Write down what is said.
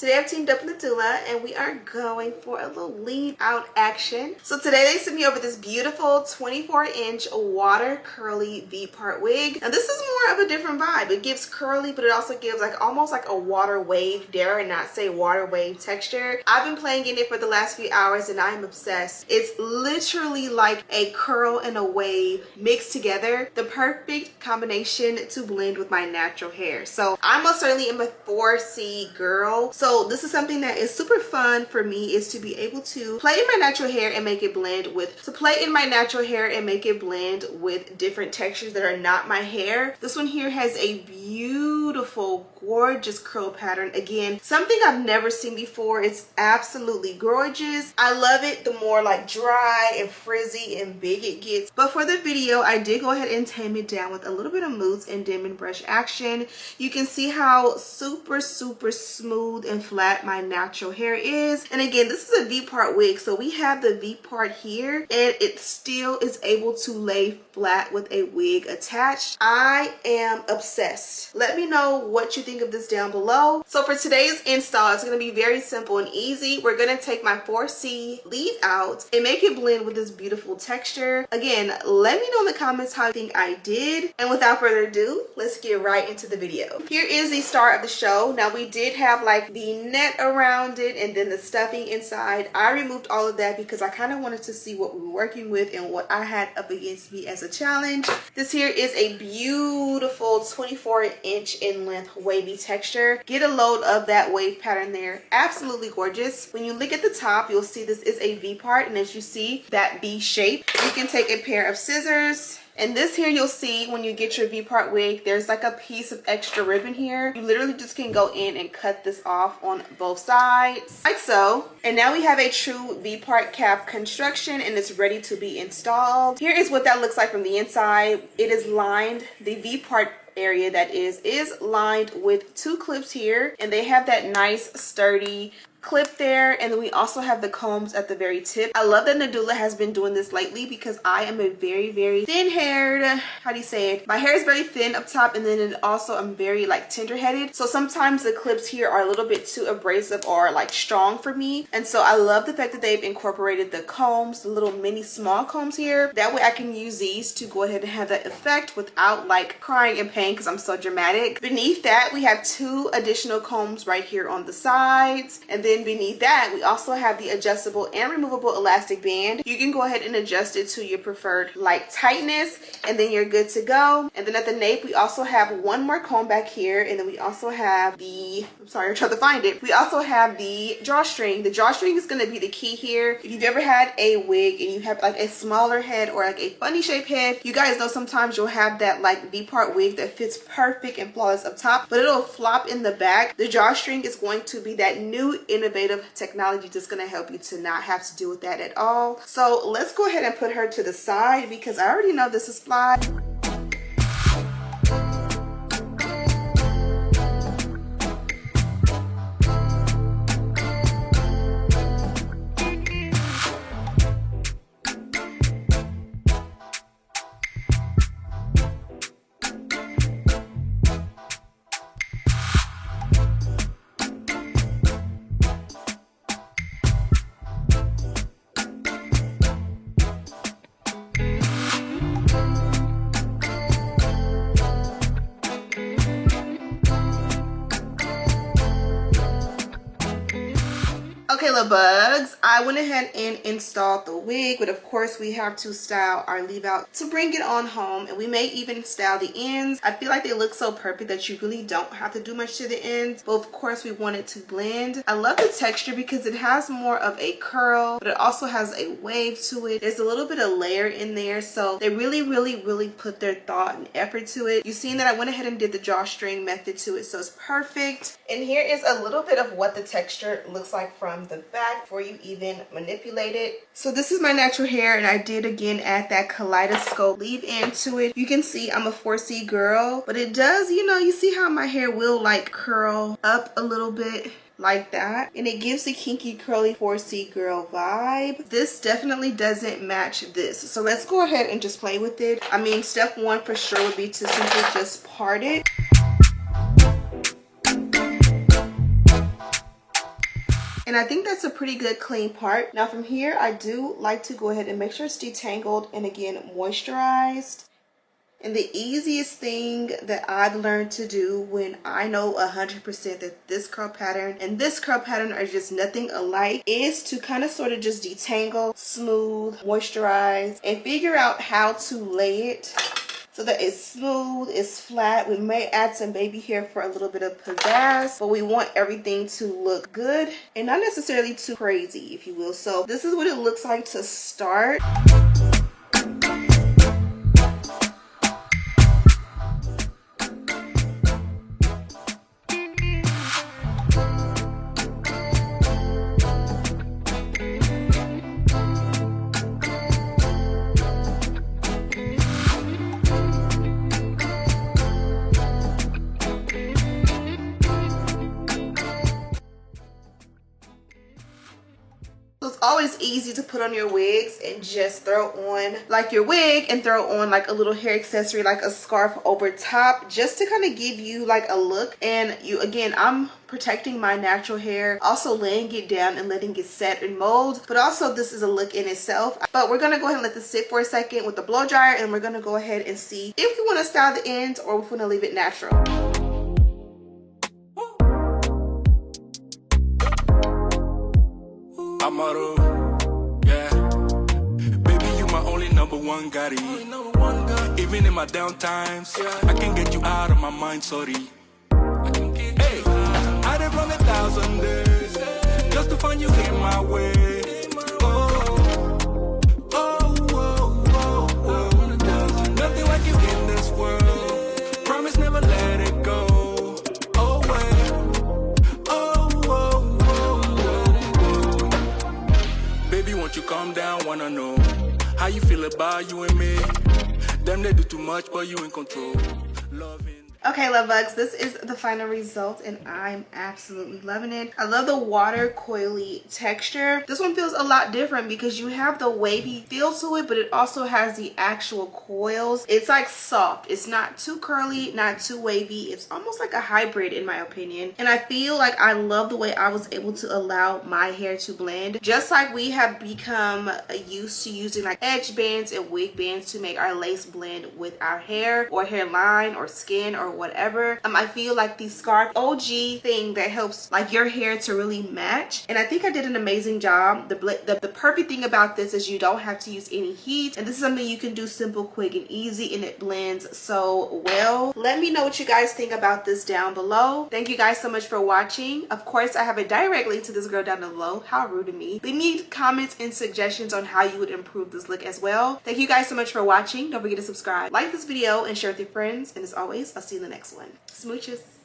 Today I've teamed up with Nadula and we are going for a little lean out action. So today they sent me over this beautiful 24-inch water curly V-part wig. Now this is more of a different vibe. It gives curly, but it also gives like almost like a water wave, dare I not say water wave texture. I've been playing in it for the last few hours and I am obsessed. It's literally like a curl and a wave mixed together. The perfect combination to blend with my natural hair. So I most certainly am a 4C girl. So this is something that is super fun for me, is to be able to play in my natural hair and make it blend with different textures that are not my hair. This one here has a beautiful, gorgeous curl pattern. Again, something I've never seen before. It's absolutely gorgeous. I love it the more like dry and frizzy and big it gets. But for the video, I did go ahead and tame it down with a little bit of mousse and diamond brush action. You can see how super smooth and flat my natural hair is. And again, this is a V-part wig, so we have the V-part here and it still is able to lay flat with a wig attached. I am obsessed. Let me know what you think of this down below. So for today's install, it's going to be very simple and easy. We're going to take my 4C lead out and make it blend with this beautiful texture. Again, let me know in the comments how you think I did. And without further ado, let's get right into the video. Here is the star of the show. Now we did have like the net around it and then the stuffing inside. I removed all of that because I kind of wanted to see what we were working with and what I had up against me as a challenge. This here is a beautiful 24-inch in length wavy texture. Get a load of that wave pattern there. Absolutely gorgeous. When you look at the top, you'll see this is a V part, and as you see that V shape, you can take a pair of scissors. And this here, you'll see when you get your V-part wig, there's like a piece of extra ribbon here. You literally just can go in and cut this off on both sides, like so. And now we have a true V-part cap construction and it's ready to be installed. Here is what that looks like from the inside. It is lined, the V-part area that is lined with 2 clips here, and they have that nice sturdy clip there, and then we also have the combs at the very tip. I love that Nadula has been doing this lately because I am a very thin haired, how do you say it, my hair is very thin up top, and then also I'm very like tender headed, so sometimes the clips here are a little bit too abrasive or like strong for me. And so I love the fact that they've incorporated the combs, the little mini small combs here. That way I can use these to go ahead and have that effect without like crying in pain because I'm so dramatic. Beneath that, we have 2 additional combs right here on the sides, and then beneath that we also have the adjustable and removable elastic band. You can go ahead and adjust it to your preferred like tightness, and then you're good to go. And then at the nape, we also have 1 more comb back here, and then we also have the, I'm sorry, I'm trying to find it, we also have the drawstring. The drawstring is going to be the key here. If you've ever had a wig and you have like a smaller head or like a funny shaped head, you guys know sometimes you'll have that like V-part wig that fits perfect and flawless up top, but it'll flop in the back. The drawstring is going to be that new innovative technology that's going to help you to not have to deal with that at all. So let's go ahead and put her to the side because I already know this is fly. Okay, little bugs, I went ahead and installed the wig, but of course we have to style our leave out to bring it on home, and we may even style the ends. I feel like they look so perfect that you really don't have to do much to the ends, but of course we want it to blend. I love the texture because it has more of a curl, but it also has a wave to it. There's a little bit of layer in there, so they really put their thought and effort to it. You've seen that I went ahead and did the drawstring method to it, so it's perfect. And here is a little bit of what the texture looks like from the back before you even manipulate it. So this is my natural hair, and I did again add that kaleidoscope leave in to it. You can see I'm a 4C girl, but it does, you know, you see how my hair will like curl up a little bit like that, and it gives the kinky curly 4C girl vibe. This definitely doesn't match this, so let's go ahead and just play with it. I mean, step one for sure would be to simply just part it. And I think that's a pretty good clean part. Now from here, I do like to go ahead and make sure it's detangled and again moisturized. And the easiest thing that I've learned to do when I know 100% that this curl pattern and this curl pattern are just nothing alike is to kind of sort of just detangle, smooth, moisturize, and figure out how to lay it so that it's smooth, it's flat. We may add some baby hair for a little bit of pizzazz, but we want everything to look good and not necessarily too crazy, if you will. So this is what it looks like to start. Always easy to put on your wigs and just throw on like your wig and throw on like a little hair accessory like a scarf over top, just to kind of give you like a look. And you, again, I'm protecting my natural hair, also laying it down and letting it set and mold, but also this is a look in itself. But we're gonna go ahead and let this sit for a second with the blow dryer, and we're gonna go ahead and see if we want to style the ends or if we want to leave it natural. One got it. Even in my down times, I can get you out of my mind, sorry. Hey, I done run 1,000 days just to find you in my way. Oh, oh, oh, oh, oh. Nothing like you in this world. Promise never let it go. Oh, wait. Oh, oh, oh, oh. Baby, won't you calm down? Wanna know how you feel about you and me? Them they do too much, but you in control. Loving. Okay, love bugs, this is the final result and I'm absolutely loving it. I love the water coily texture. This one feels a lot different because you have the wavy feel to it, but it also has the actual coils. It's like soft. It's not too curly, not too wavy. It's almost like a hybrid in my opinion. And I feel like I love the way I was able to allow my hair to blend. Just like we have become used to using like edge bands and wig bands to make our lace blend with our hair or hairline or skin or whatever. I feel like the scarf OG thing that helps like your hair to really match, and I think I did an amazing job. The perfect thing about this is you don't have to use any heat, and this is something you can do simple, quick, and easy, and it blends so well. Let me know what you guys think about this down below. Thank you guys so much for watching. Of course, I have a direct link to this girl down below. How rude of me. Leave me comments and suggestions on how you would improve this look as well. Thank you guys so much for watching. Don't forget to subscribe, like this video, and share with your friends, and as always, I'll see you in the next one. Smooches.